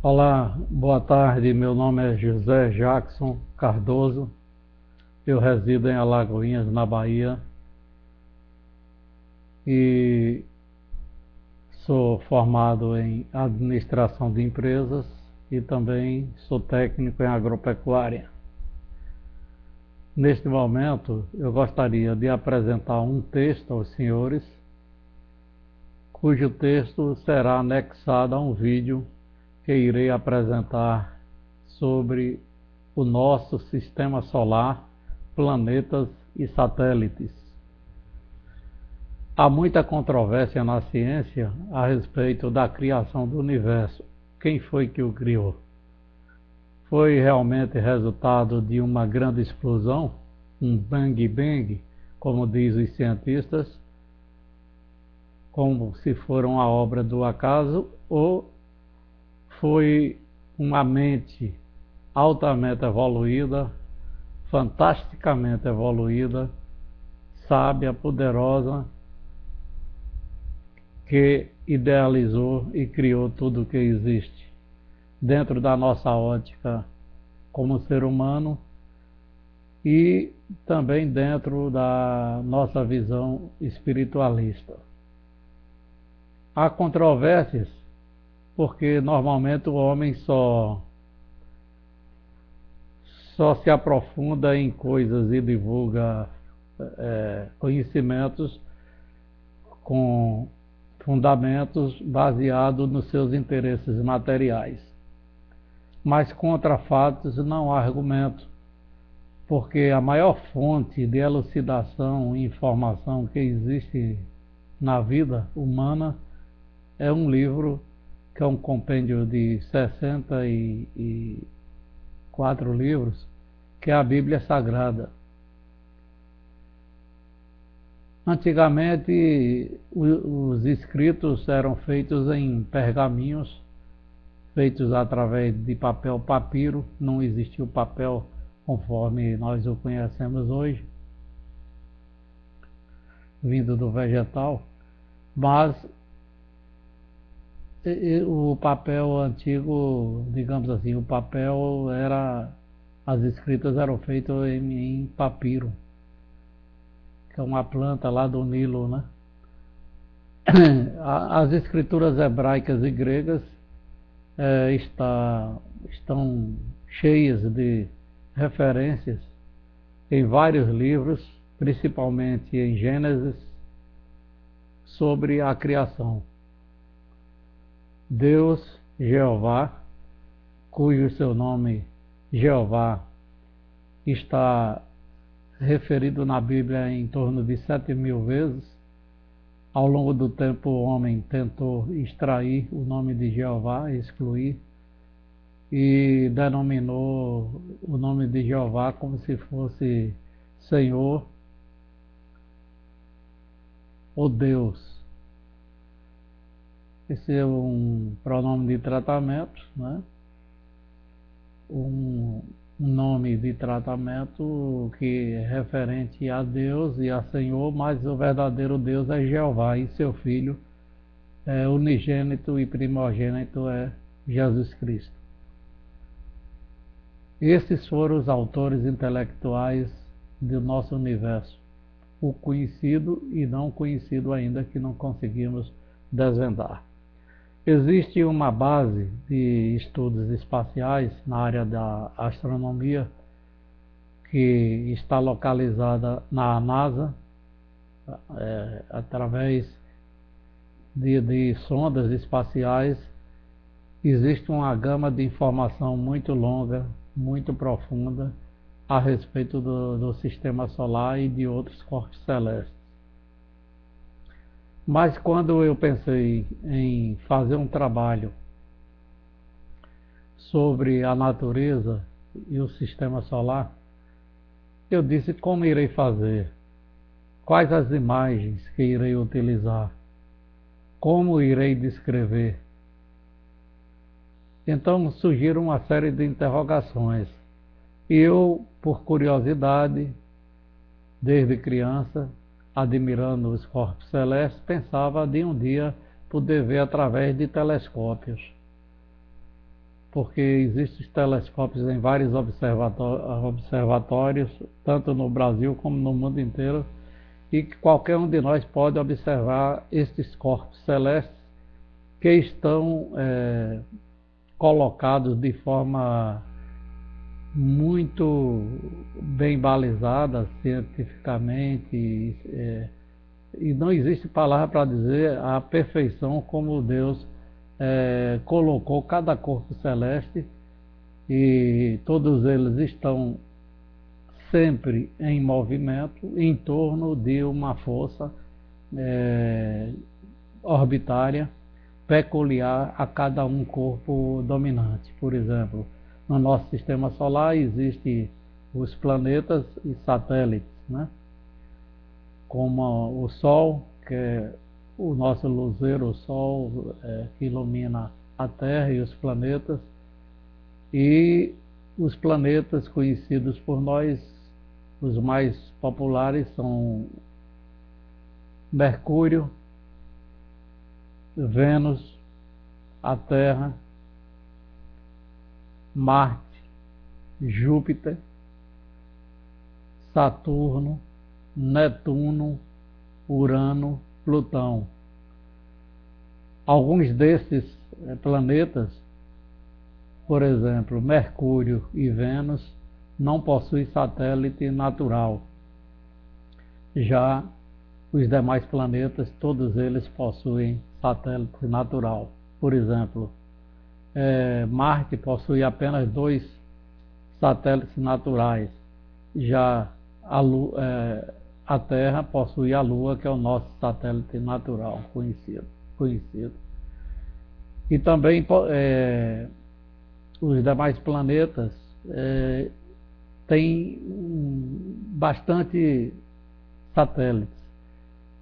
Olá, boa tarde. Meu nome é José Jackson Cardoso. Eu resido em Alagoinhas, na Bahia, e sou formado em administração de empresas e também sou técnico em agropecuária. Neste momento, eu gostaria de apresentar um texto aos senhores, cujo texto será anexado a um vídeo que irei apresentar sobre o nosso sistema solar, planetas e satélites. Há muita controvérsia na ciência a respeito da criação do universo. Quem foi que o criou? Foi realmente resultado de uma grande explosão, um Bang Bang, como dizem os cientistas, como se for uma obra do acaso, ou foi uma mente altamente evoluída, fantasticamente evoluída, sábia, poderosa, que idealizou e criou tudo o que existe dentro da nossa ótica como ser humano e também dentro da nossa visão espiritualista. Há controvérsias porque normalmente o homem só se aprofunda em coisas e divulga conhecimentos com fundamentos baseados nos seus interesses materiais. Mas contra fatos não há argumento, porque a maior fonte de elucidação e informação que existe na vida humana é um livro que é um compêndio de 64 livros, que é a Bíblia Sagrada. Antigamente, os escritos eram feitos em pergaminhos, feitos através de papel papiro, não existia o papel conforme nós o conhecemos hoje, vindo do vegetal, mas o papel antigo, digamos assim, o papel as escritas eram feitas em papiro, que é uma planta lá do Nilo, né? As escrituras hebraicas e gregas estão cheias de referências em vários livros, principalmente em Gênesis, sobre a criação. Deus, Jeová, cujo seu nome Jeová está referido na Bíblia em torno de 7.000 vezes. Ao longo do tempo o homem tentou extrair o nome de Jeová, excluir, e denominou o nome de Jeová como se fosse Senhor ou Deus. Esse é um pronome de tratamento, né? Um nome de tratamento que é referente a Deus e a Senhor, mas o verdadeiro Deus é Jeová e seu Filho unigênito e primogênito é Jesus Cristo. Esses foram os autores intelectuais do nosso universo, o conhecido e não conhecido ainda, que não conseguimos desvendar. Existe uma base de estudos espaciais na área da astronomia que está localizada na NASA, através de sondas espaciais. Existe uma gama de informação muito longa, muito profunda a respeito do sistema solar e de outros corpos celestes. Mas quando eu pensei em fazer um trabalho sobre a natureza e o sistema solar, eu disse: como irei fazer? Quais as imagens que irei utilizar? Como irei descrever? Então surgiram uma série de interrogações. E eu, por curiosidade, desde criança, admirando os corpos celestes, pensava de um dia poder ver através de telescópios. porque existem telescópios em vários observatórios, tanto no Brasil como no mundo inteiro, e que qualquer um de nós pode observar estes corpos celestes que estão colocados de forma muito bem balizada cientificamente, e não existe palavra para dizer a perfeição como Deus colocou cada corpo celeste, e todos eles estão sempre em movimento em torno de uma força orbitária peculiar a cada um corpo dominante. Por exemplo, no nosso sistema solar existem os planetas e satélites, né? Como o Sol, que é o nosso luzeiro, o Sol, que ilumina a Terra e os planetas, e os planetas conhecidos por nós, os mais populares, são Mercúrio, Vênus, a Terra, Marte, Júpiter, Saturno, Netuno, Urano, Plutão. Alguns desses planetas, por exemplo, Mercúrio e Vênus, não possuem satélite natural. Já os demais planetas, todos eles possuem satélite natural. Por exemplo, Marte possui apenas 2 satélites naturais. Já a Terra possui a Lua, que é o nosso satélite natural conhecido. E também os demais planetas têm bastante satélites,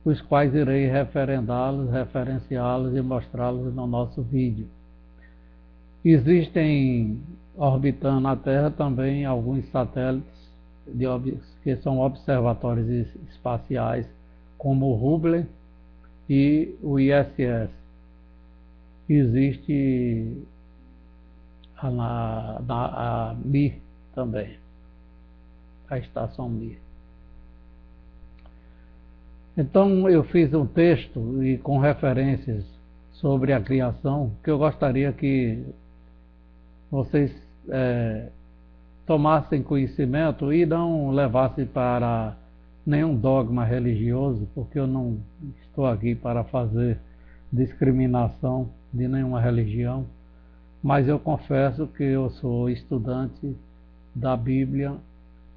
os quais irei referenciá-los e mostrá-los no nosso vídeo. Existem, orbitando a Terra, também alguns satélites que são observatórios espaciais, como o Hubble e o ISS. Existe a Mir também, a estação Mir. Então eu fiz um texto e com referências sobre a criação, que eu gostaria que vocês tomassem conhecimento e não levassem para nenhum dogma religioso, porque eu não estou aqui para fazer discriminação de nenhuma religião, mas eu confesso que eu sou estudante da Bíblia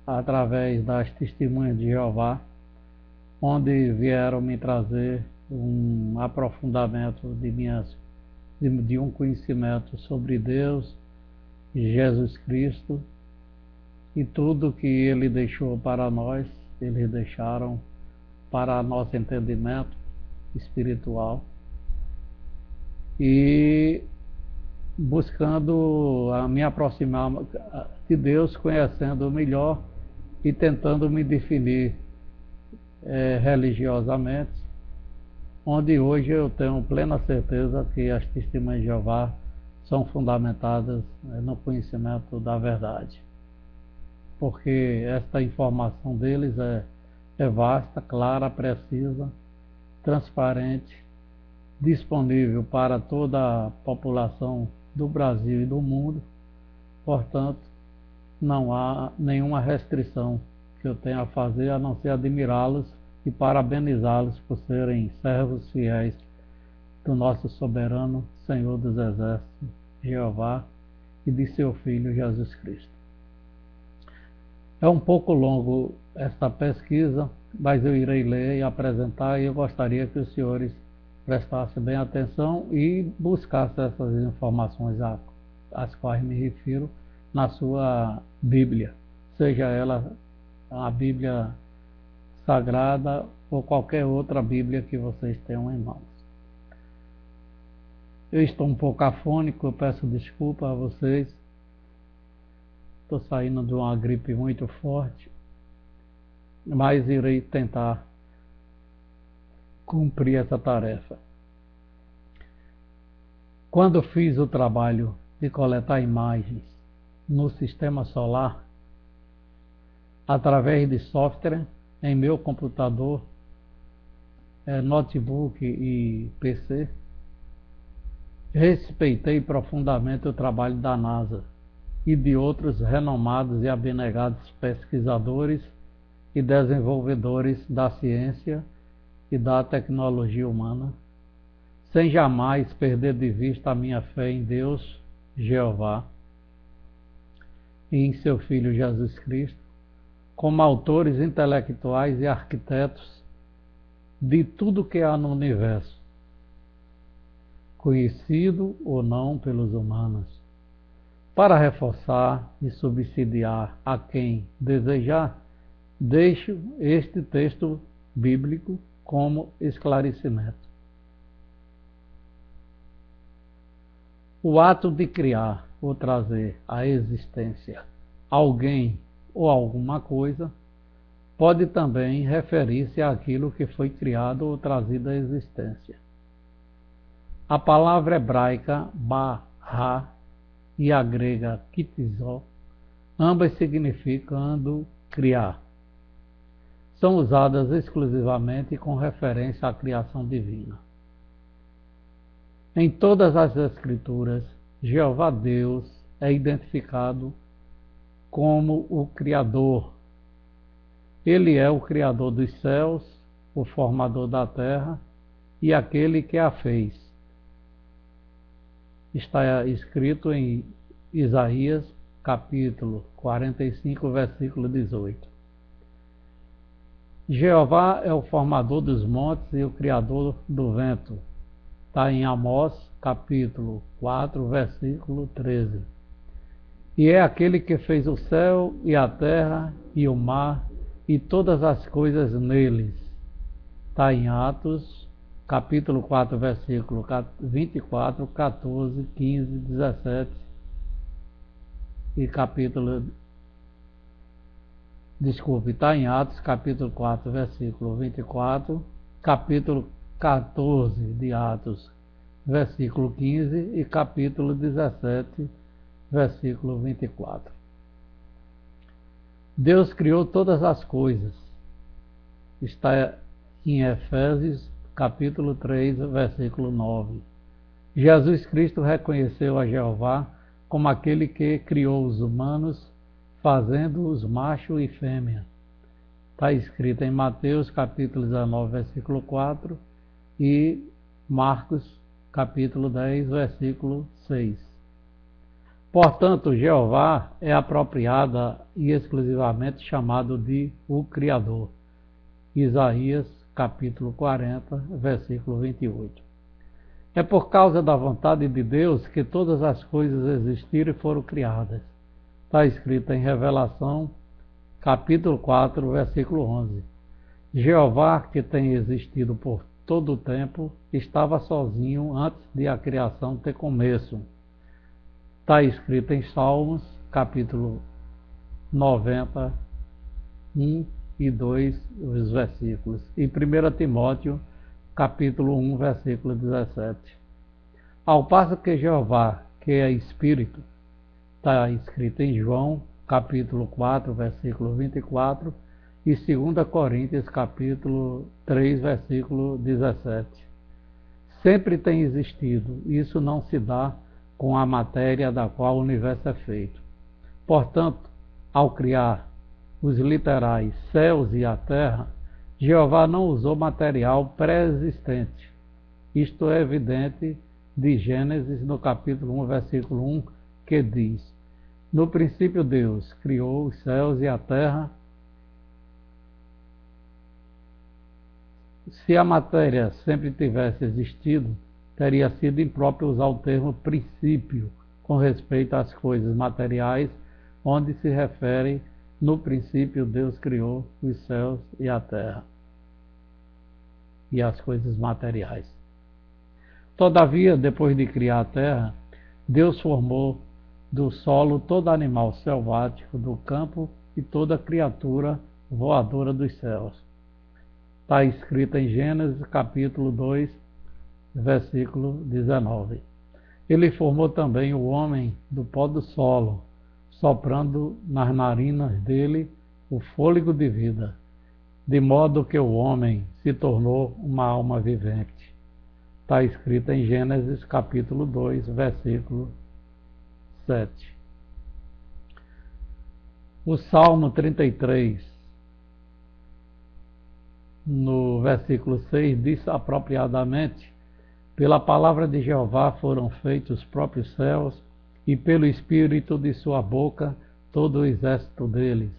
através das Testemunhas de Jeová, onde vieram me trazer um aprofundamento de um conhecimento sobre Deus, Jesus Cristo, e tudo que Ele deixou para nós, eles deixaram para nosso entendimento espiritual, e buscando me aproximar de Deus, conhecendo melhor e tentando me definir religiosamente, onde hoje eu tenho plena certeza que as Testemunhas de Jeová são fundamentadas no conhecimento da verdade, porque esta informação deles é vasta, clara, precisa, transparente, disponível para toda a população do Brasil e do mundo. Portanto, não há nenhuma restrição que eu tenha a fazer, a não ser admirá-los e parabenizá-los por serem servos fiéis do nosso soberano Senhor dos Exércitos, Jeová, e de seu Filho Jesus Cristo. É um pouco longo esta pesquisa, mas eu irei ler e apresentar, e eu gostaria que os senhores prestassem bem atenção e buscassem essas informações às quais me refiro na sua Bíblia, seja ela a Bíblia Sagrada ou qualquer outra Bíblia que vocês tenham em mãos. Eu estou um pouco afônico, eu peço desculpa a vocês. Estou saindo de uma gripe muito forte, mas irei tentar cumprir essa tarefa. Quando fiz o trabalho de coletar imagens no sistema solar através de software em meu computador, notebook e PC. Respeitei profundamente o trabalho da NASA e de outros renomados e abnegados pesquisadores e desenvolvedores da ciência e da tecnologia humana, sem jamais perder de vista a minha fé em Deus, Jeová, e em seu Filho Jesus Cristo, como autores intelectuais e arquitetos de tudo que há no universo, conhecido ou não pelos humanos, para reforçar e subsidiar a quem desejar. Deixo este texto bíblico como esclarecimento. O ato de criar ou trazer à existência alguém ou alguma coisa pode também referir-se àquilo que foi criado ou trazido à existência. A palavra hebraica bará e a grega kitizó, ambas significando criar, são usadas exclusivamente com referência à criação divina. Em todas as Escrituras, Jeová Deus é identificado como o Criador. Ele é o Criador dos céus, o formador da terra e aquele que a fez. Está escrito em Isaías, capítulo 45, versículo 18. Jeová é o formador dos montes e o criador do vento. Está em Amós, capítulo 4, versículo 13. E é aquele que fez o céu e a terra e o mar e todas as coisas neles. Está em Atos, capítulo 4, versículo 24, 14, 15, 17 e está em Atos, capítulo 4, versículo 24, capítulo 14 de Atos, versículo 15 e capítulo 17, versículo 24. Deus criou todas as coisas. Está em Efésios, capítulo 3, versículo 9. Jesus Cristo reconheceu a Jeová como aquele que criou os humanos, fazendo-os macho e fêmea. Está escrito em Mateus, capítulo 19, versículo 4 e Marcos, capítulo 10, versículo 6. Portanto, Jeová é apropriada e exclusivamente chamado de o Criador. Isaías, capítulo 40, versículo 28. É por causa da vontade de Deus que todas as coisas existiram e foram criadas. Está escrito em Revelação, capítulo 4, versículo 11. Jeová, que tem existido por todo o tempo, estava sozinho antes de a criação ter começo. Está escrito em Salmos, capítulo 90, 1 e 2, os versículos. E 1 Timóteo, capítulo 1, versículo 17. Ao passo que Jeová, que é Espírito, está escrito em João, capítulo 4, versículo 24, e 2 Coríntios, capítulo 3, versículo 17. Sempre tem existido, isso não se dá com a matéria da qual o universo é feito. Portanto, ao criar os literais céus e a terra, Jeová não usou material pré-existente. Isto é evidente de Gênesis, no capítulo 1, versículo 1, que diz: no princípio Deus criou os céus e a terra. Se a matéria sempre tivesse existido, teria sido impróprio usar o termo princípio com respeito às coisas materiais, onde se refere no princípio Deus criou os céus e a terra e as coisas materiais. Todavia, depois de criar a terra, Deus formou do solo todo animal selvático do campo e toda criatura voadora dos céus. Está escrito em Gênesis capítulo 2, versículo 19. Ele formou também o homem do pó do solo, soprando nas narinas dele o fôlego de vida, de modo que o homem se tornou uma alma vivente. Está escrito em Gênesis capítulo 2, versículo 7. O Salmo 33, no versículo 6, diz apropriadamente: pela palavra de Jeová foram feitos os próprios céus, e pelo espírito de sua boca todo o exército deles.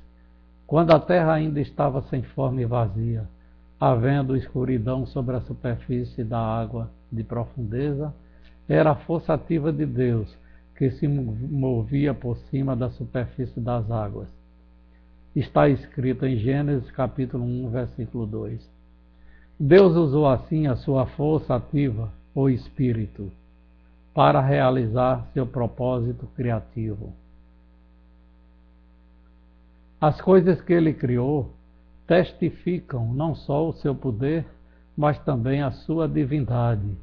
Quando a terra ainda estava sem forma e vazia, havendo escuridão sobre a superfície da água de profundeza, era a força ativa de Deus que se movia por cima da superfície das águas. Está escrito em Gênesis capítulo 1, versículo 2. Deus usou assim a sua força ativa, o Espírito, para realizar seu propósito criativo. As coisas que ele criou testificam não só o seu poder, mas também a sua divindade.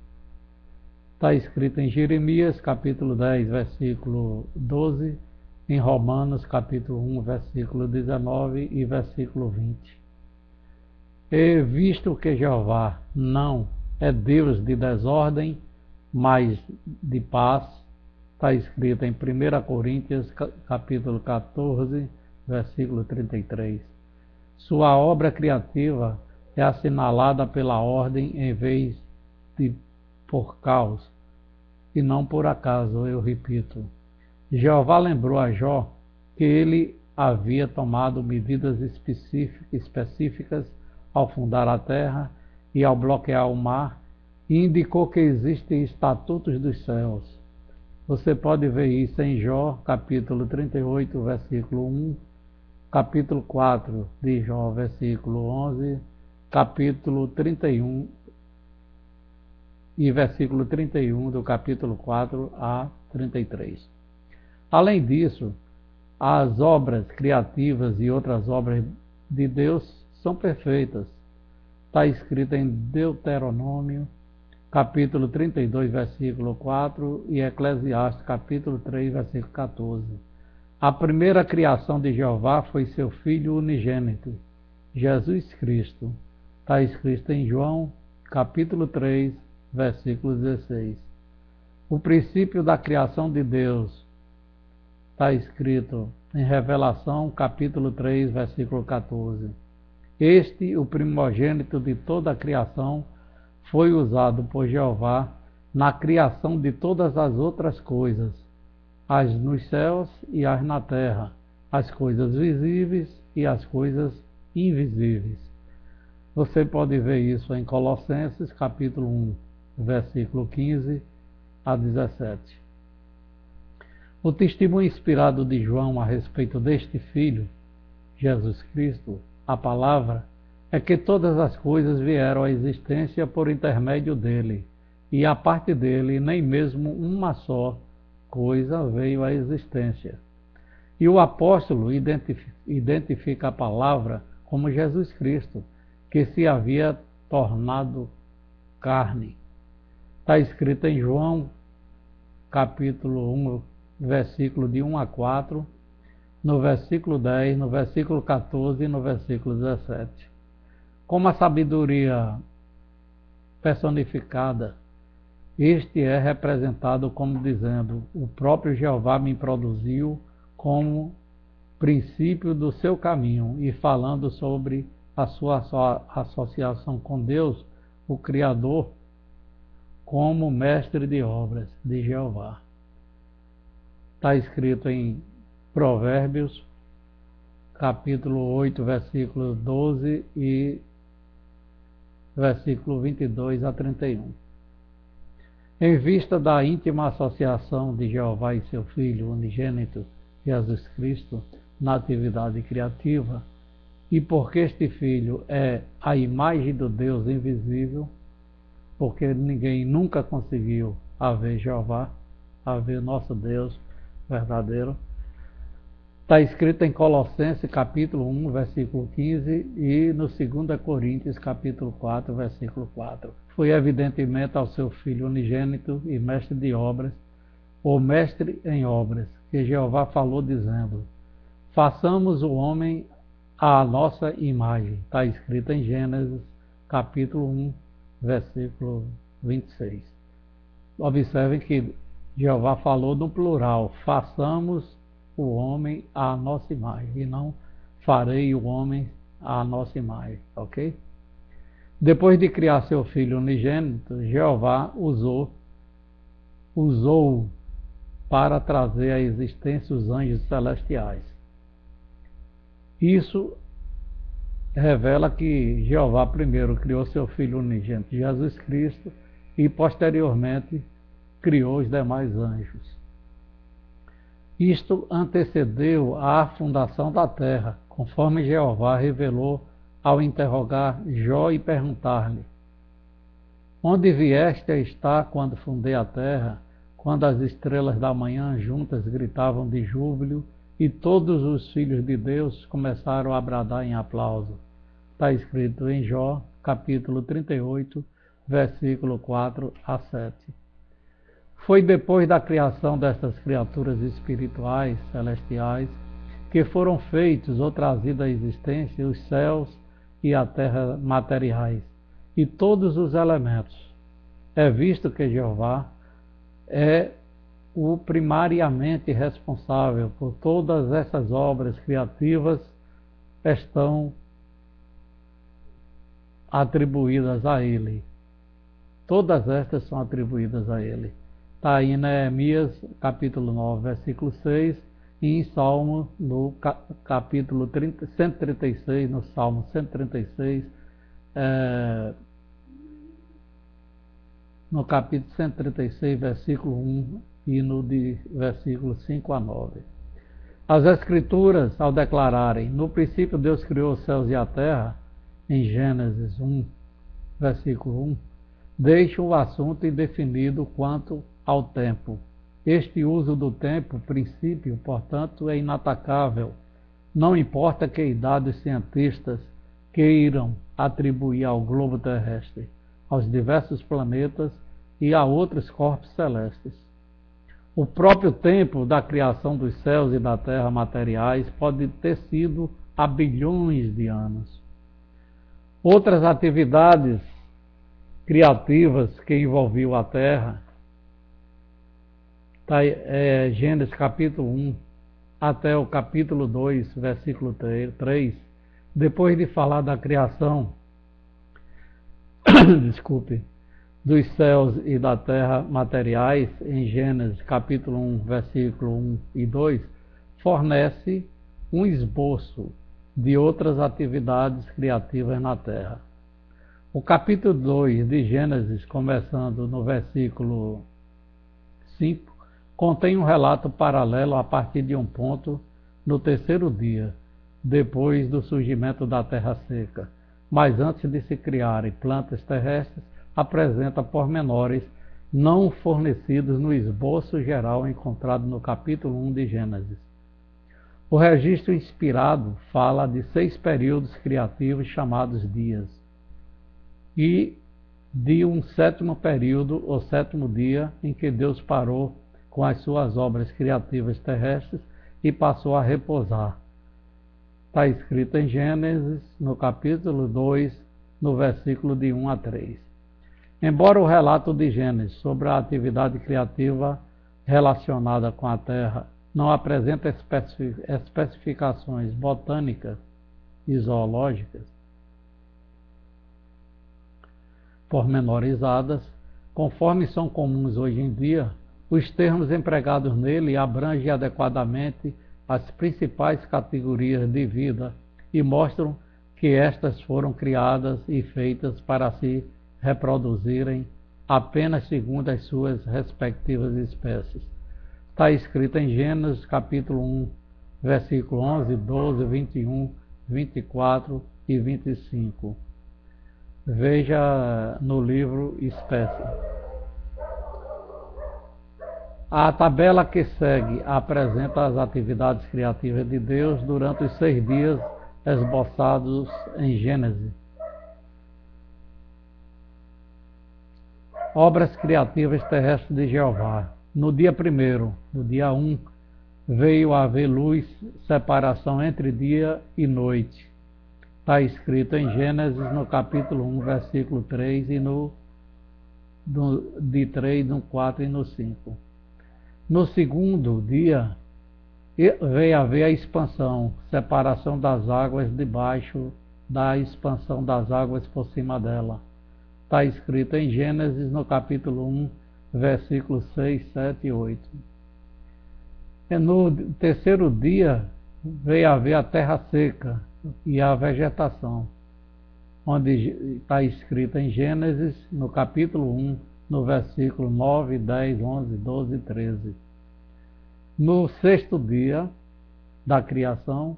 Está escrito em Jeremias capítulo 10, versículo 12, em Romanos capítulo 1, versículo 19 e versículo 20. E visto que Jeová não é Deus de desordem, mas de paz, está escrito em 1 Coríntios capítulo 14, versículo 33. Sua obra criativa é assinalada pela ordem em vez de por caos, e não por acaso, eu repito. Jeová lembrou a Jó que ele havia tomado medidas específicas ao fundar a terra e ao bloquear o mar, e indicou que existem estatutos dos céus. Você pode ver isso em Jó, capítulo 38, versículo 1, capítulo 4 de Jó, versículo 11, capítulo 31 e versículo 31 do capítulo 4 a 33. Além disso, as obras criativas e outras obras de Deus são perfeitas. Está escrito em Deuteronômio, capítulo 32, versículo 4 e Eclesiastes, capítulo 3, versículo 14. A primeira criação de Jeová foi seu Filho unigênito, Jesus Cristo. Está escrito em João, capítulo 3, versículo 16. O princípio da criação de Deus está escrito em Revelação, capítulo 3, versículo 14. Este, o primogênito de toda a criação, foi usado por Jeová na criação de todas as outras coisas, as nos céus e as na terra, as coisas visíveis e as coisas invisíveis. Você pode ver isso em Colossenses, capítulo 1, versículo 15 a 17. O testemunho inspirado de João a respeito deste Filho, Jesus Cristo, a palavra, é que todas as coisas vieram à existência por intermédio dele, e a parte dele nem mesmo uma só coisa veio à existência. E o apóstolo identifica a palavra como Jesus Cristo, que se havia tornado carne. Está escrito em João, capítulo 1, versículo de 1 a 4, no versículo 10, no versículo 14 e no versículo 17. Como a sabedoria personificada, este é representado como dizendo: o próprio Jeová me produziu como princípio do seu caminho, e falando sobre a sua associação com Deus, o Criador, como mestre de obras de Jeová. Está escrito em Provérbios, capítulo 8, versículo 12 e versículo 22 a 31. Em vista da íntima associação de Jeová e seu Filho unigênito, Jesus Cristo, na atividade criativa, e porque este Filho é a imagem do Deus invisível, porque ninguém nunca conseguiu haver Jeová, haver nosso Deus verdadeiro, está escrito em Colossenses capítulo 1, versículo 15 e no 2 Coríntios capítulo 4, versículo 4. Foi evidentemente ao seu Filho unigênito e mestre de obras o mestre em obras, que Jeová falou dizendo: façamos o homem à nossa imagem. Está escrito em Gênesis, capítulo 1, versículo 26. Observem que Jeová falou no plural: façamos o homem à nossa imagem, e não farei o homem à nossa imagem, ok? Depois de criar seu filho unigênito, Jeová usou para trazer à existência os anjos celestiais. Isso revela que Jeová primeiro criou seu filho unigênito, Jesus Cristo, e posteriormente criou os demais anjos. Isto antecedeu a fundação da terra, conforme Jeová revelou ao interrogar Jó e perguntar-lhe: onde vieste a estar quando fundei a terra, quando as estrelas da manhã juntas gritavam de júbilo e todos os filhos de Deus começaram a bradar em aplauso? Está escrito em Jó, capítulo 38, versículo 4 a 7. Foi depois da criação destas criaturas espirituais, celestiais, que foram feitos ou trazidos à existência os céus e a terra materiais, e todos os elementos. É visto que Jeová é o primariamente responsável por todas essas obras criativas, estão atribuídas a Ele. Todas estas são atribuídas a Ele. Está aí em Neemias, capítulo 9, versículo 6, e em Salmo, no capítulo 136, no Salmo 136, no capítulo 136, versículo 1 e no de versículo 5 a 9. As Escrituras, ao declararem: no princípio Deus criou os céus e a terra, em Gênesis 1, versículo 1, deixam o assunto indefinido quanto ao tempo. Este uso do tempo, princípio, portanto, é inatacável. Não importa que idade os cientistas queiram atribuir ao globo terrestre, aos diversos planetas e a outros corpos celestes. O próprio tempo da criação dos céus e da terra materiais pode ter sido há bilhões de anos. Outras atividades criativas que envolviam a terra, Gênesis capítulo 1 até o capítulo 2, versículo 3, depois de falar da criação, desculpe, dos céus e da terra materiais, em Gênesis capítulo 1, versículo 1 e 2, fornece um esboço de outras atividades criativas na terra. O capítulo 2 de Gênesis, começando no versículo 5, contém um relato paralelo a partir de um ponto no terceiro dia, depois do surgimento da terra seca, mas antes de se criarem plantas terrestres, apresenta pormenores não fornecidos no esboço geral encontrado no capítulo 1 de Gênesis. O registro inspirado fala de 6 períodos criativos chamados dias, e de um 7º período, ou 7º dia, em que Deus parou com as suas obras criativas terrestres e passou a repousar. Está escrito em Gênesis, no capítulo 2, no versículo de 1 a 3. Embora o relato de Gênesis sobre a atividade criativa relacionada com a terra não apresenta especificações botânicas e zoológicas pormenorizadas, conforme são comuns hoje em dia, os termos empregados nele abrangem adequadamente as principais categorias de vida e mostram que estas foram criadas e feitas para se reproduzirem apenas segundo as suas respectivas espécies. Está escrito em Gênesis capítulo 1, versículo 11, 12, 21, 24 e 25. Veja no livro Espécie. A tabela que segue apresenta as atividades criativas de Deus durante os 6 dias esboçados em Gênesis. Obras criativas terrestres de Jeová. No dia primeiro, no dia 1, veio a haver luz, separação entre dia e noite. Está escrito em Gênesis, no capítulo 1, versículo 3, e de 3, no 4 e no 5. No segundo dia, veio haver a expansão, separação das águas debaixo da expansão das águas por cima dela. Está escrito em Gênesis, no capítulo 1, versículos 6, 7 e 8. E no terceiro dia, veio haver a terra seca e a vegetação, onde está escrito em Gênesis, no capítulo 1, no versículo 9, 10, 11, 12 e 13. No sexto dia da criação,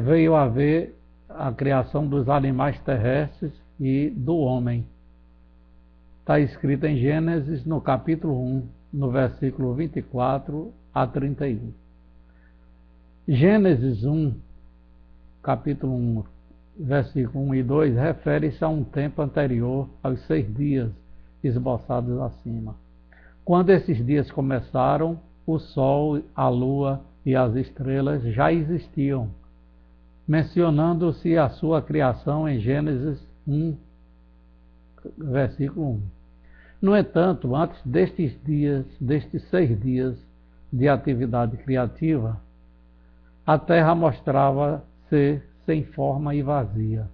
veio haver a criação dos animais terrestres e do homem. Está escrito em Gênesis, no capítulo 1, no versículo 24 a 31. Gênesis 1, capítulo 1, versículo 1 e 2, refere-se a um tempo anterior aos 6 dias esboçados acima. Quando esses dias começaram, o sol, a lua e as estrelas já existiam, mencionando-se a sua criação em Gênesis 1, versículo 1. No entanto, antes destes 6 dias de atividade criativa, a terra mostrava-se sem forma e vazia,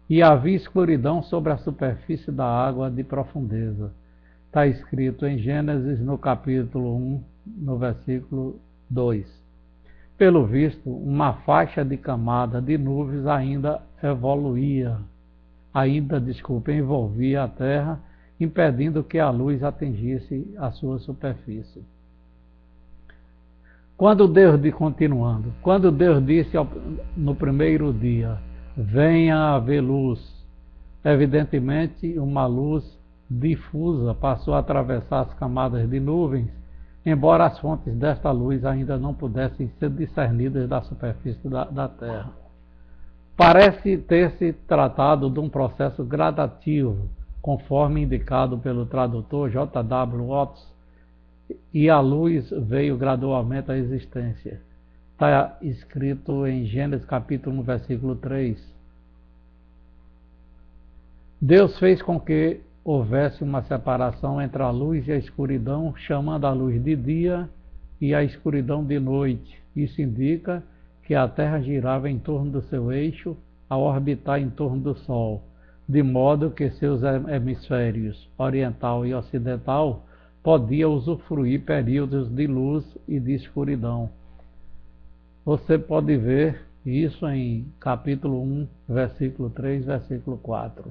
e havia escuridão sobre a superfície da água de profundeza. Está escrito em Gênesis, no capítulo 1, no versículo 2. Pelo visto, uma faixa de camada de nuvens envolvia a terra, impedindo que a luz atingisse a sua superfície. Quando Deus disse no primeiro dia, venha haver luz, evidentemente uma luz difusa passou a atravessar as camadas de nuvens, embora as fontes desta luz ainda não pudessem ser discernidas da superfície da terra. Parece ter se tratado de um processo gradativo, conforme indicado pelo tradutor J.W. Watts, e a luz veio gradualmente à existência. Está escrito em Gênesis capítulo 1, versículo 3. Deus fez com que houvesse uma separação entre a luz e a escuridão, chamando a luz de dia e a escuridão de noite. Isso indica que a Terra girava em torno do seu eixo, a orbitar em torno do Sol, de modo que seus hemisférios oriental e ocidental podiam usufruir períodos de luz e de escuridão. Você pode ver isso em capítulo 1, versículo 3, versículo 4.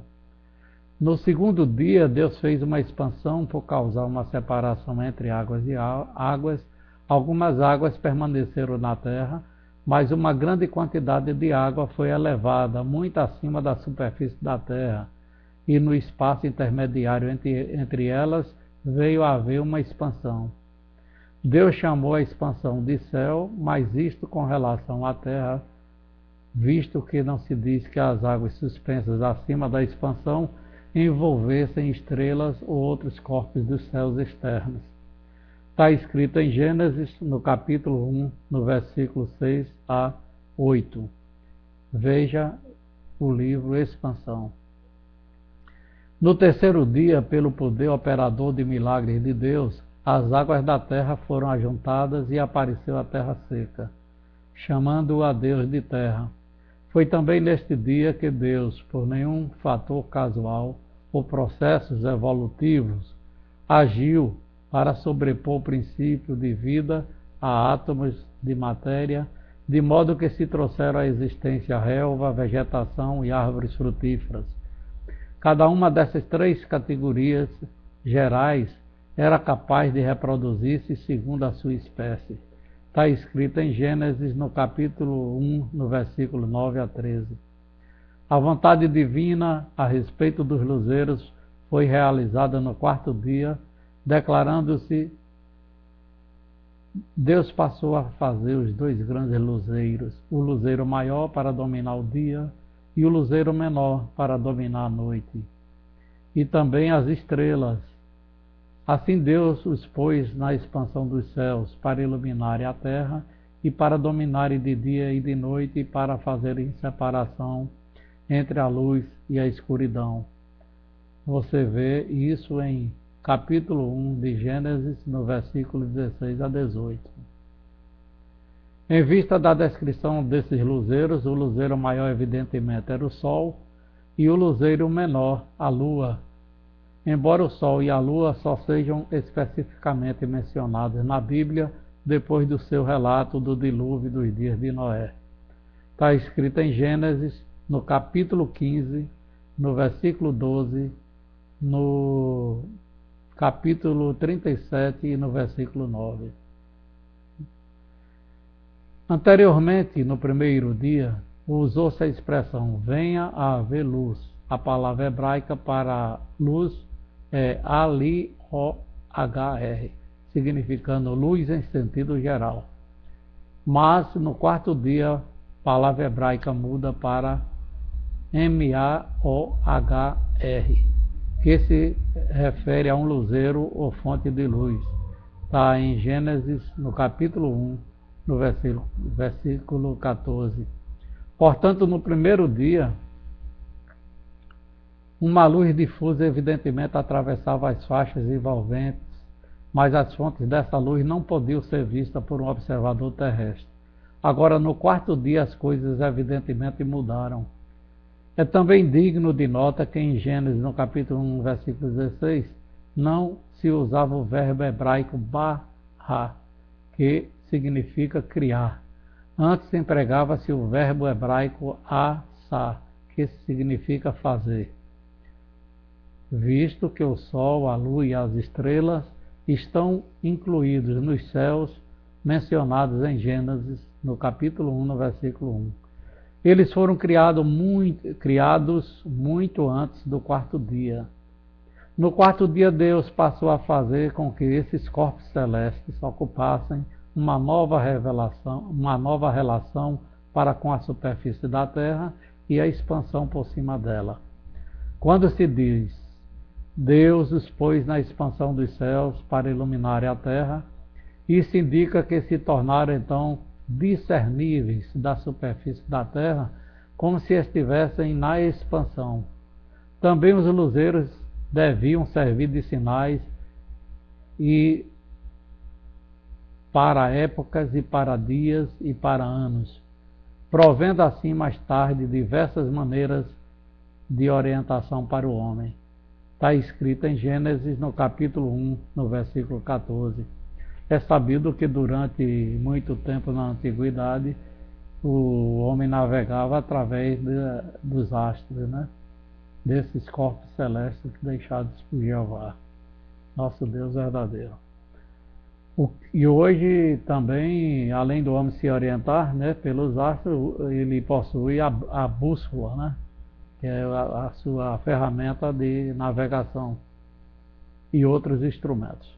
No segundo dia, Deus fez uma expansão por causar uma separação entre águas e águas. Algumas águas permaneceram na terra, mas uma grande quantidade de água foi elevada muito acima da superfície da terra, e no espaço intermediário entre elas veio a haver uma expansão. Deus chamou a expansão de céu, mas isto com relação à terra, visto que não se diz que as águas suspensas acima da expansão envolvessem estrelas ou outros corpos dos céus externos. Está escrito em Gênesis, no capítulo 1, no versículo 6 a 8. Veja o livro Expansão. No terceiro dia, pelo poder operador de milagres de Deus, as águas da terra foram ajuntadas e apareceu a terra seca, chamando a Deus de terra. Foi também neste dia que Deus, por nenhum fator casual ou processos evolutivos, agiu para sobrepor o princípio de vida a átomos de matéria, de modo que se trouxeram à existência relva, vegetação e árvores frutíferas. Cada uma dessas 3 categorias gerais era capaz de reproduzir-se segundo a sua espécie. Está escrito em Gênesis, no capítulo 1, no versículo 9 a 13. A vontade divina a respeito dos luzeiros foi realizada no 4º dia, declarando-se, Deus passou a fazer os 2 grandes luzeiros, o luzeiro maior para dominar o dia e o luzeiro menor para dominar a noite. E também as estrelas Assim Deus os pôs na expansão dos céus para iluminarem a terra e para dominarem de dia e de noite e para fazerem separação entre a luz e a escuridão. Você vê isso em capítulo 1 de Gênesis, no versículo 16 a 18. Em vista da descrição desses luzeiros, o luzeiro maior evidentemente era o Sol e o luzeiro menor, a Lua. Embora o Sol e a Lua só sejam especificamente mencionados na Bíblia depois do seu relato do dilúvio dos dias de Noé. Está escrito em Gênesis, no capítulo 15, no versículo 12, no capítulo 37 e no versículo 9. Anteriormente, no primeiro dia, usou-se a expressão venha a haver luz. A palavra hebraica para luz é ali-o-hr, significando luz em sentido geral. Mas no quarto dia, a palavra hebraica muda para M-A-O-H-R, que se refere a um luzeiro ou fonte de luz. Está em Gênesis, no capítulo 1, no versículo 14. Portanto, no primeiro dia, uma luz difusa evidentemente atravessava as faixas envolventes, mas as fontes dessa luz não podiam ser vistas por um observador terrestre. Agora, no quarto dia, as coisas evidentemente mudaram. É também digno de nota que em Gênesis, no capítulo 1, versículo 16, não se usava o verbo hebraico bará, que significa criar. Antes empregava-se o verbo hebraico asa, que significa fazer. Visto que o Sol, a Lua e as estrelas estão incluídos nos céus mencionados em Gênesis, no capítulo 1, no versículo 1. Eles foram criados muito antes do quarto dia. No quarto dia, Deus passou a fazer com que esses corpos celestes ocupassem uma nova relação para com a superfície da Terra e a expansão por cima dela. Quando se diz Deus os pôs na expansão dos céus para iluminarem a terra, isso indica que se tornaram então discerníveis da superfície da terra, como se estivessem na expansão. Também os luzeiros deviam servir de sinais e para épocas e para dias e para anos, provendo assim mais tarde diversas maneiras de orientação para o homem. Está escrito em Gênesis, no capítulo 1, no versículo 14. É sabido que durante muito tempo na antiguidade, o homem navegava através dos astros, né? Desses corpos celestes deixados por Jeová, nosso Deus verdadeiro. E hoje também, além do homem se orientar, né, pelos astros, ele possui a bússola, né? Que é a sua ferramenta de navegação, e outros instrumentos.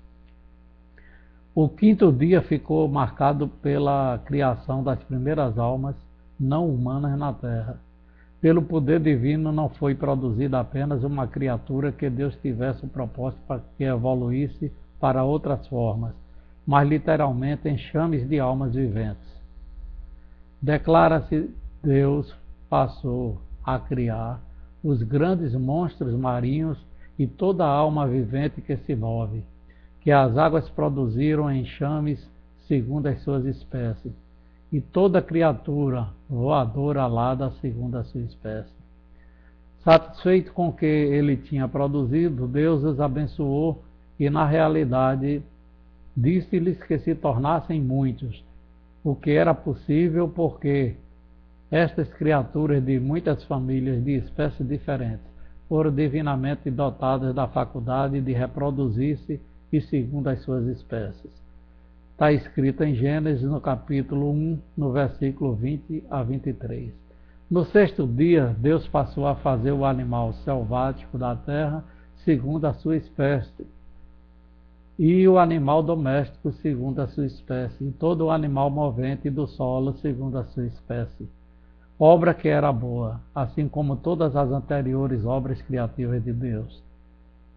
O quinto dia ficou marcado pela criação das primeiras almas não humanas na terra. Pelo poder divino não foi produzida apenas uma criatura que Deus tivesse o propósito para que evoluísse para outras formas, mas literalmente enxames de almas viventes. Declara-se Deus passou a criar os grandes monstros marinhos e toda a alma vivente que se move, que as águas produziram enxames segundo as suas espécies, e toda criatura voadora alada segundo a sua espécie. Satisfeito com o que ele tinha produzido, Deus os abençoou e, na realidade, disse-lhes que se tornassem muitos, o que era possível porque estas criaturas de muitas famílias de espécies diferentes foram divinamente dotadas da faculdade de reproduzir-se e segundo as suas espécies. Está escrito em Gênesis, no capítulo 1, no versículo 20 a 23. No sexto dia, Deus passou a fazer o animal selvático da terra segundo a sua espécie, e o animal doméstico segundo a sua espécie, e todo o animal movente do solo segundo a sua espécie. Obra que era boa, assim como todas as anteriores obras criativas de Deus.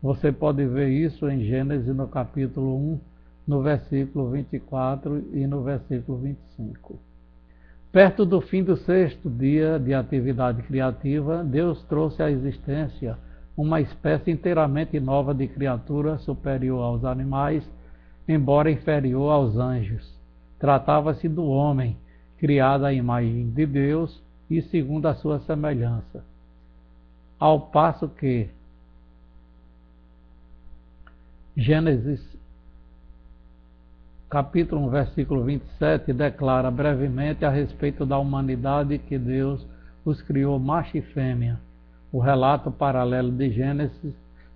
Você pode ver isso em Gênesis no capítulo 1, no versículo 24 e no versículo 25. Perto do fim do sexto dia de atividade criativa, Deus trouxe à existência uma espécie inteiramente nova de criatura superior aos animais, embora inferior aos anjos. Tratava-se do homem, criado à imagem de Deus e segundo a sua semelhança. Ao passo que Gênesis capítulo 1, versículo 27, declara brevemente a respeito da humanidade que Deus os criou macho e fêmea. O relato paralelo de Gênesis,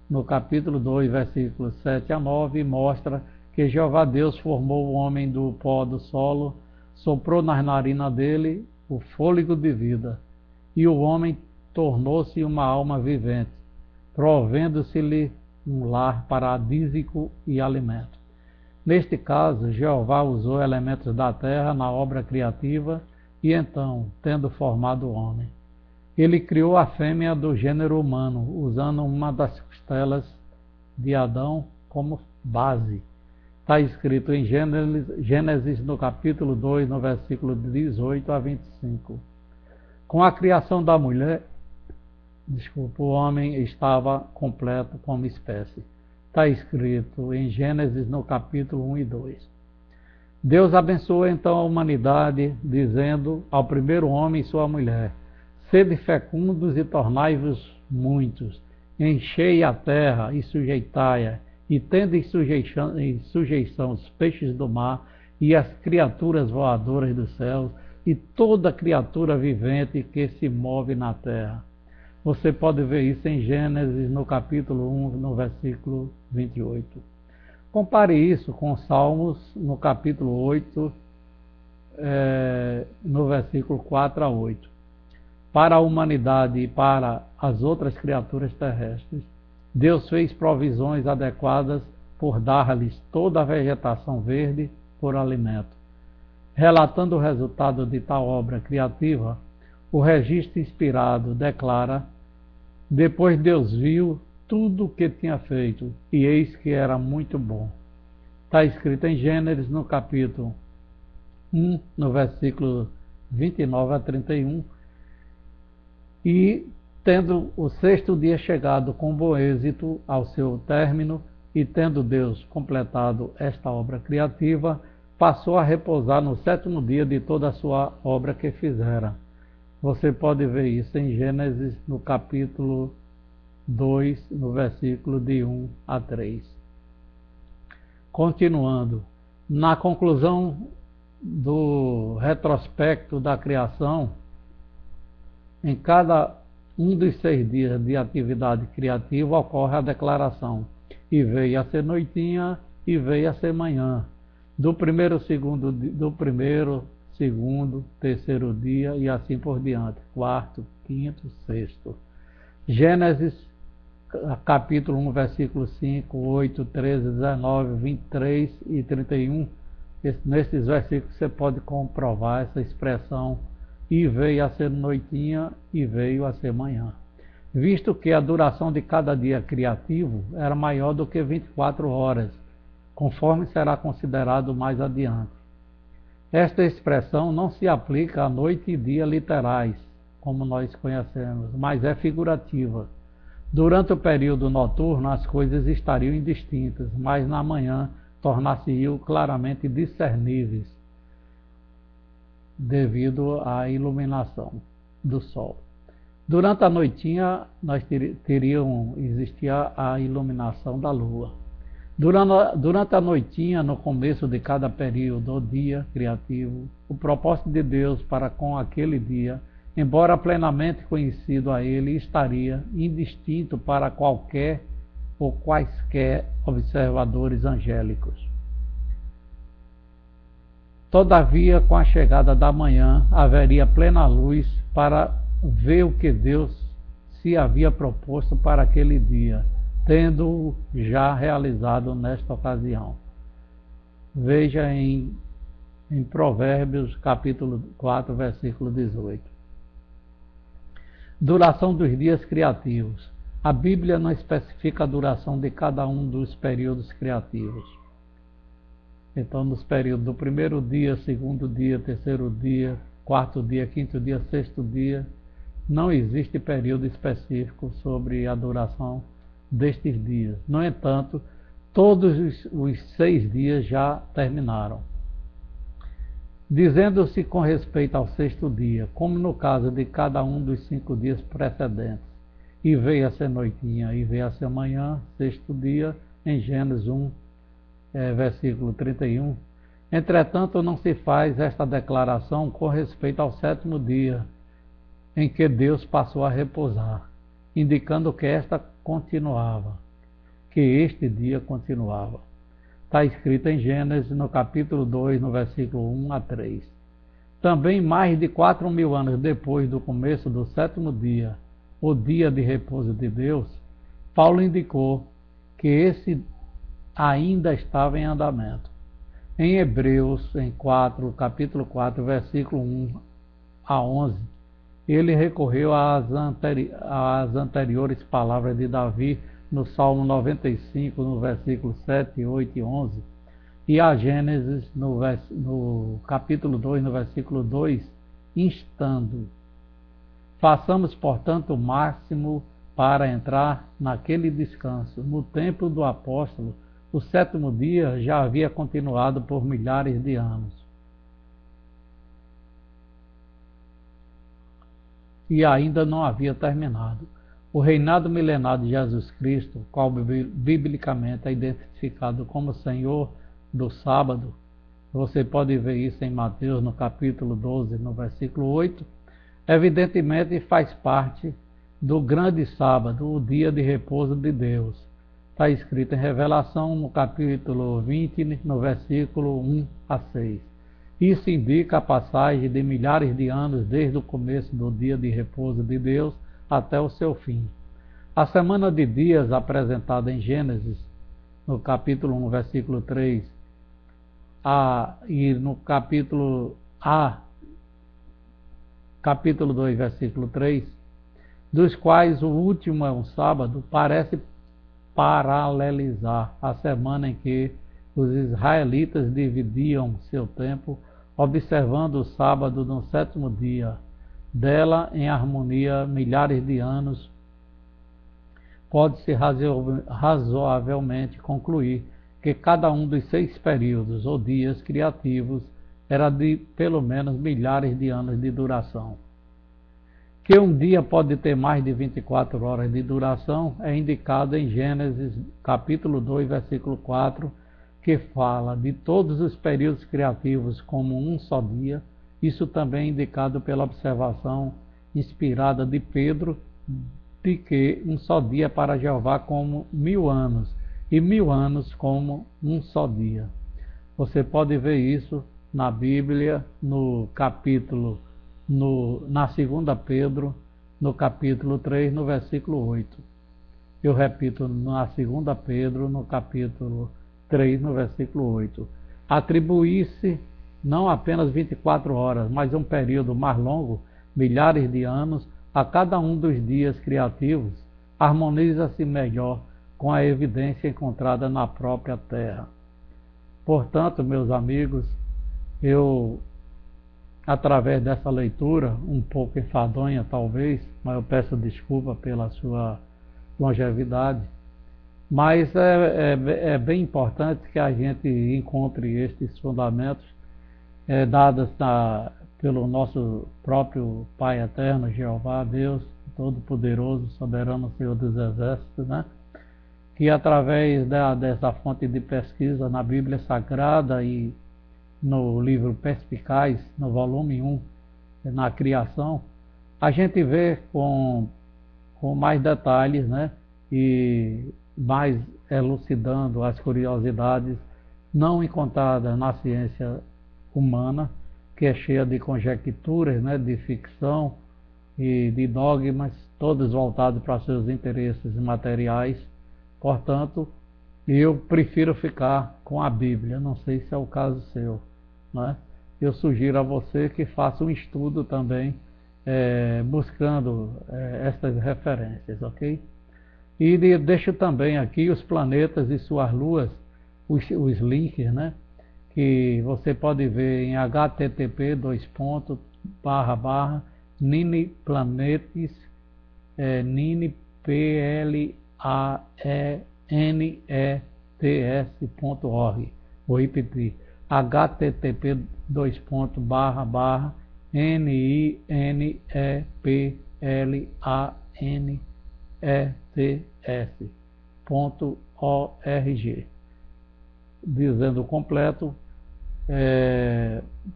no capítulo 2, versículos 7 a 9, mostra que Jeová Deus formou o homem do pó do solo, soprou nas narinas dele o fôlego de vida, e o homem tornou-se uma alma vivente, provendo-se-lhe um lar paradísico e alimento. Neste caso, Jeová usou elementos da terra na obra criativa e então, tendo formado o homem, ele criou a fêmea do gênero humano, usando uma das costelas de Adão como base. Está escrito em Gênesis no capítulo 2, no versículo 18 a 25. Com a criação da mulher, o homem estava completo como espécie. Está escrito em Gênesis no capítulo 1 e 2. Deus abençoou então a humanidade, dizendo ao primeiro homem e sua mulher: sede fecundos e tornai-vos muitos, enchei a terra e sujeitai-a, e tende em sujeição os peixes do mar e as criaturas voadoras dos céus e toda criatura vivente que se move na terra. Você pode ver isso em Gênesis, no capítulo 1, no versículo 28. Compare isso com Salmos, no capítulo 8, no versículo 4 a 8. Para a humanidade e para as outras criaturas terrestres, Deus fez provisões adequadas por dar-lhes toda a vegetação verde por alimento. Relatando o resultado de tal obra criativa, o registro inspirado declara: depois Deus viu tudo o que tinha feito, e eis que era muito bom. Está escrito em Gênesis, no capítulo 1, no versículo 29 a 31. E, tendo o sexto dia chegado com bom êxito ao seu término, e tendo Deus completado esta obra criativa, passou a repousar no sétimo dia de toda a sua obra que fizera. Você pode ver isso em Gênesis, no capítulo 2, no versículo de 1 a 3. Continuando, na conclusão do retrospecto da criação, em cada um dos 6 dias de atividade criativa ocorre a declaração: e veio a ser noitinha, e veio a ser manhã, do primeiro, segundo, terceiro dia e assim por diante, quarto, quinto, sexto. Gênesis, capítulo 1, versículo 5, 8, 13, 19, 23 e 31. Nesses versículos você pode comprovar essa expressão: e veio a ser noitinha, e veio a ser manhã, visto que a duração de cada dia criativo era maior do que 24 horas, conforme será considerado mais adiante. Esta expressão não se aplica a noite e dia literais, como nós conhecemos, mas é figurativa. Durante o período noturno as coisas estariam indistintas, mas na manhã tornar-se-iam claramente discerníveis, devido à iluminação do sol. Durante a noitinha existia a iluminação da lua. Durante a noitinha, no começo de cada período ou dia criativo, o propósito de Deus para com aquele dia, embora plenamente conhecido a ele, estaria indistinto para qualquer ou quaisquer observadores angélicos. Todavia, com a chegada da manhã, haveria plena luz para ver o que Deus se havia proposto para aquele dia, tendo-o já realizado nesta ocasião. Veja em Provérbios, capítulo 4, versículo 18. Duração dos dias criativos. A Bíblia não especifica a duração de cada um dos períodos criativos. Então, nos períodos do primeiro dia, segundo dia, terceiro dia, quarto dia, quinto dia, sexto dia, não existe período específico sobre a duração destes dias. No entanto, todos os 6 dias já terminaram. Dizendo-se com respeito ao sexto dia, como no caso de cada um dos 5 dias precedentes, e veio a ser noitinha, e veio a ser manhã, sexto dia, em Gênesis 1, versículo 31. Entretanto, não se faz esta declaração com respeito ao sétimo dia, em que Deus passou a repousar, indicando que este dia continuava. Está escrito em Gênesis, no capítulo 2, no versículo 1 a 3. Também mais de 4.000 anos depois do começo do sétimo dia, o dia de repouso de Deus, Paulo indicou que esse ainda estava em andamento. Em Hebreus, capítulo 4, versículo 1 a 11, ele recorreu às anteriores palavras de Davi no Salmo 95, no versículo 7, 8 e 11, e a Gênesis no capítulo 2, no versículo 2, instando: façamos, portanto, o máximo para entrar naquele descanso. No tempo do apóstolo, o sétimo dia já havia continuado por milhares de anos. E ainda não havia terminado. O reinado milenar de Jesus Cristo, qual biblicamente é identificado como Senhor do sábado, você pode ver isso em Mateus, no capítulo 12, no versículo 8, evidentemente faz parte do grande sábado, o dia de repouso de Deus. Está escrito em Revelação, no capítulo 20, no versículo 1 a 6. Isso indica a passagem de milhares de anos desde o começo do dia de repouso de Deus até o seu fim. A semana de dias apresentada em Gênesis, no capítulo 1, versículo 3, e no capítulo 2, versículo 3, dos quais o último é um sábado, parece paralelizar a semana em que os israelitas dividiam seu tempo, observando o sábado no sétimo dia. Dela, em harmonia, milhares de anos, pode-se razoavelmente concluir que cada um dos 6 períodos ou dias criativos era de pelo menos milhares de anos de duração. Que um dia pode ter mais de 24 horas de duração é indicado em Gênesis capítulo 2, versículo 4, que fala de todos os períodos criativos como um só dia. Isso também é indicado pela observação inspirada de Pedro, de que um só dia para Jeová como 1000 anos, e 1000 anos como um só dia. Você pode ver isso na Bíblia, na 2 Pedro, no capítulo 3, no versículo 8. Eu repito, na 2 Pedro, no capítulo 3, no versículo 8. Atribuir-se não apenas 24 horas, mas um período mais longo, milhares de anos, a cada um dos dias criativos, harmoniza-se melhor com a evidência encontrada na própria Terra. Portanto, meus amigos, eu, através dessa leitura, um pouco enfadonha talvez, mas eu peço desculpa pela sua longevidade, mas é bem importante que a gente encontre estes fundamentos dados pelo nosso próprio Pai Eterno, Jeová, Deus Todo-Poderoso, Soberano Senhor dos Exércitos, né? Que através dessa fonte de pesquisa na Bíblia Sagrada e no livro Perspicaz, no volume 1, na Criação, a gente vê com mais detalhes, né? E mais elucidando as curiosidades não encontradas na ciência humana, que é cheia de conjecturas, né, de ficção e de dogmas, todos voltados para seus interesses materiais. Portanto, eu prefiro ficar com a Bíblia, não sei se é o caso seu, né? Eu sugiro a você que faça um estudo também, buscando essas referências, ok? E deixo também aqui os planetas e suas luas, os links, né? Que você pode ver em http://niniplanetes, planetes.org. Vou repetir, http://niniplanetes.org. Dizendo completo,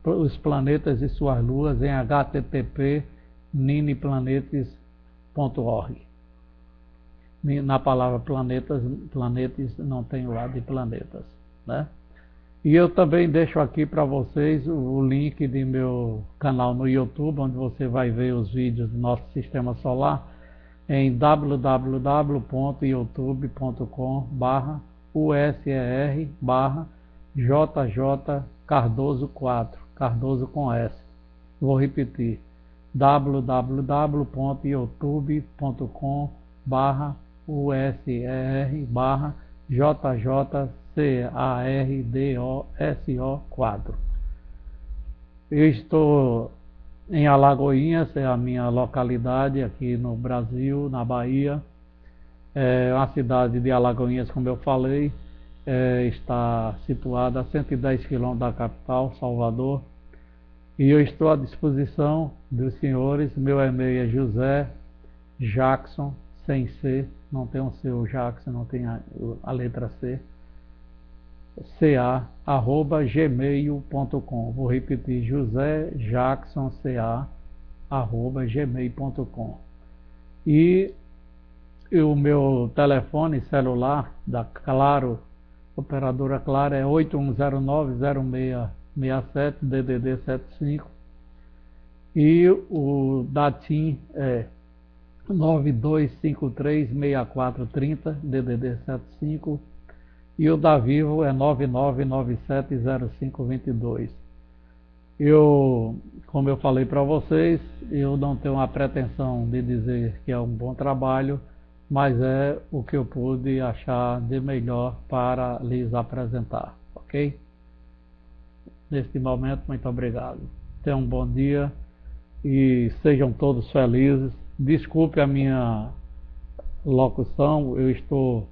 os planetas e suas luas em http://niniplanetes.org. Na palavra planetas não tem o lado de planetas, né? E eu também deixo aqui para vocês o link de meu canal no YouTube, onde você vai ver os vídeos do nosso sistema solar em www.youtube.com/USER/JJ Cardoso 4, Cardoso com S. Vou repetir, www.youtube.com/USER/JJ Cardoso 4. Eu estou em Alagoinhas, é a minha localidade aqui no Brasil, na Bahia. A cidade de Alagoinhas, como eu falei, está situada a 110 km da capital, Salvador. E eu estou à disposição dos senhores. Meu e-mail é José Jackson, sem C, não tem um C, o Jackson, não tem a letra C, ca@gmail.com. Vou repetir, josejacksonca@gmail.com. E o meu telefone celular da Claro, operadora Claro, é 81090667 DDD 75. E o da TIM é 92536430 DDD 75. E o da Vivo é 99970522. Como eu falei para vocês, eu não tenho a pretensão de dizer que é um bom trabalho, mas é o que eu pude achar de melhor para lhes apresentar, ok? Neste momento, muito obrigado. Tenham um bom dia e sejam todos felizes. Desculpe a minha locução, eu estou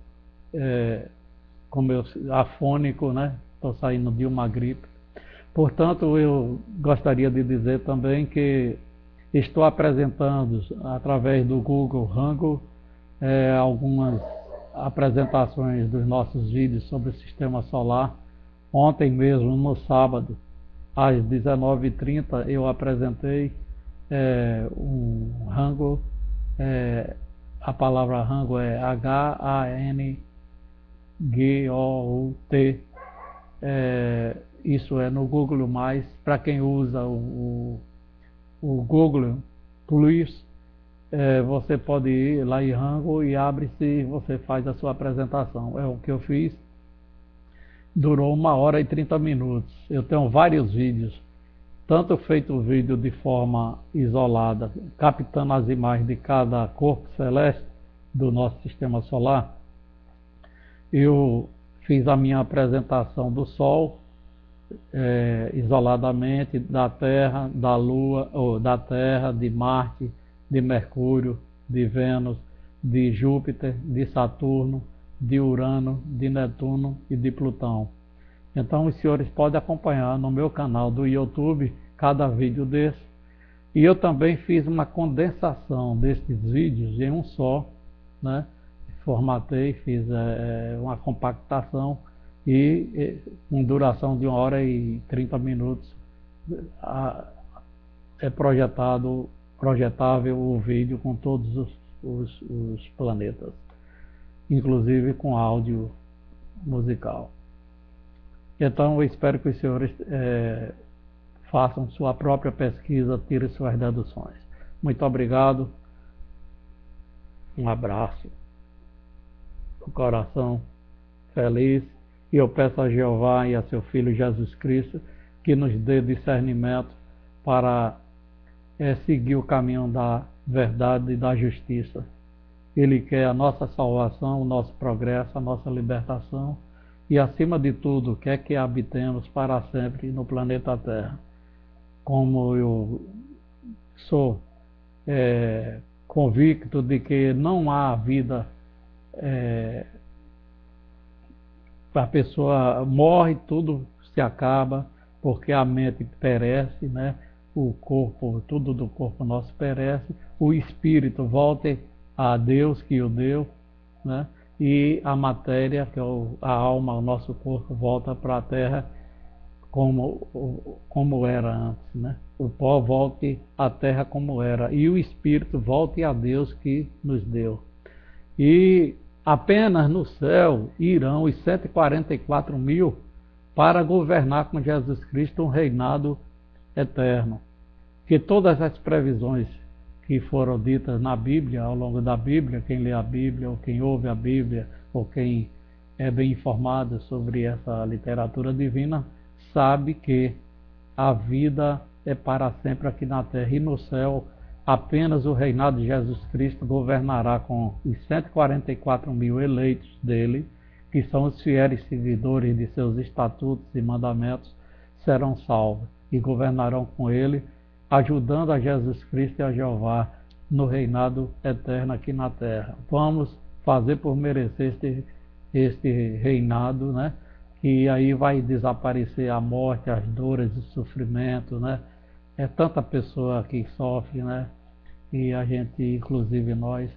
afônico, né? Estou saindo de uma gripe. Portanto, eu gostaria de dizer também que estou apresentando através do Google Hangout algumas apresentações dos nossos vídeos sobre o sistema solar. Ontem mesmo, no sábado, às 19h30, eu apresentei um Hangout. A palavra Hangout é HANGOUT. Isso é no Google+, para quem usa o Google Plus. Você pode ir lá em Hangout e abre-se e você faz a sua apresentação. É o que eu fiz. Durou 1h30. Eu tenho vários vídeos, tanto feito o vídeo de forma isolada, captando as imagens de cada corpo celeste do nosso sistema solar. Eu fiz a minha apresentação do Sol, isoladamente, da Terra, da Lua, ou da Terra, de Marte, de Mercúrio, de Vênus, de Júpiter, de Saturno, de Urano, de Netuno e de Plutão. Então os senhores podem acompanhar no meu canal do YouTube cada vídeo desse. E eu também fiz uma condensação desses vídeos em um só, né? Formatei, fiz uma compactação e com duração de 1h30 é projetável o vídeo com todos os planetas, inclusive com áudio musical. Então eu espero que os senhores façam sua própria pesquisa, tirem suas deduções. Muito obrigado, um abraço, o coração feliz, e eu peço a Jeová e a seu Filho Jesus Cristo que nos dê discernimento para seguir o caminho da verdade e da justiça. Ele quer a nossa salvação, o nosso progresso, a nossa libertação e, acima de tudo, quer que habitemos para sempre no planeta Terra. Como eu sou convicto de que não há vida, a pessoa morre, tudo se acaba, porque a mente perece, né? O corpo, tudo do corpo nosso perece, o espírito volta a Deus que o deu, né? E a matéria, que é a alma, o nosso corpo, volta para a terra como era antes, né? O pó volte à terra como era, e o espírito volte a Deus que nos deu. E apenas no céu irão os 144 mil para governar com Jesus Cristo um reinado eterno. Que todas as previsões que foram ditas na Bíblia, ao longo da Bíblia, quem lê a Bíblia, ou quem ouve a Bíblia, ou quem é bem informado sobre essa literatura divina, sabe que a vida é para sempre aqui na terra, e no céu apenas o reinado de Jesus Cristo governará com os 144 mil eleitos dele, que são os fiéis seguidores de seus estatutos e mandamentos, serão salvos e governarão com ele, ajudando a Jesus Cristo e a Jeová no reinado eterno aqui na terra. Vamos fazer por merecer este reinado, né? Que aí vai desaparecer a morte, as dores, o sofrimento, né? É tanta pessoa que sofre, né? E a gente, inclusive nós.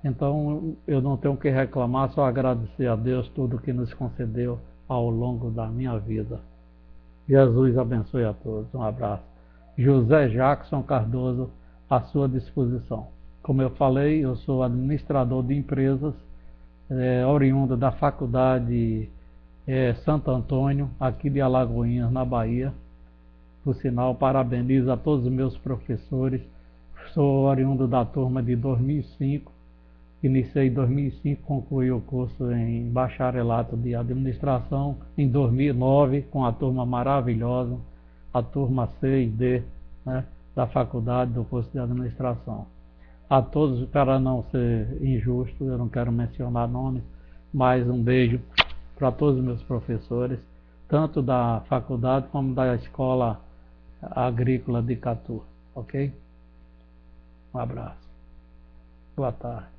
Então eu não tenho o que reclamar, só agradecer a Deus tudo que nos concedeu ao longo da minha vida. Jesus abençoe a todos. Um abraço. José Jackson Cardoso, à sua disposição. Como eu falei, eu sou administrador de empresas, oriundo da Faculdade Santo Antônio, aqui de Alagoinhas, na Bahia. Por sinal, parabenizo a todos os meus professores. Sou oriundo da turma de 2005. Iniciei em 2005, concluí o curso em bacharelato de administração em 2009, com a turma maravilhosa, a turma C e D, né, da faculdade do curso de administração. A todos, para não ser injusto, eu não quero mencionar nomes, mas um beijo para todos os meus professores, tanto da faculdade como da escola agrícola de Catu, ok? Um abraço. Boa tarde.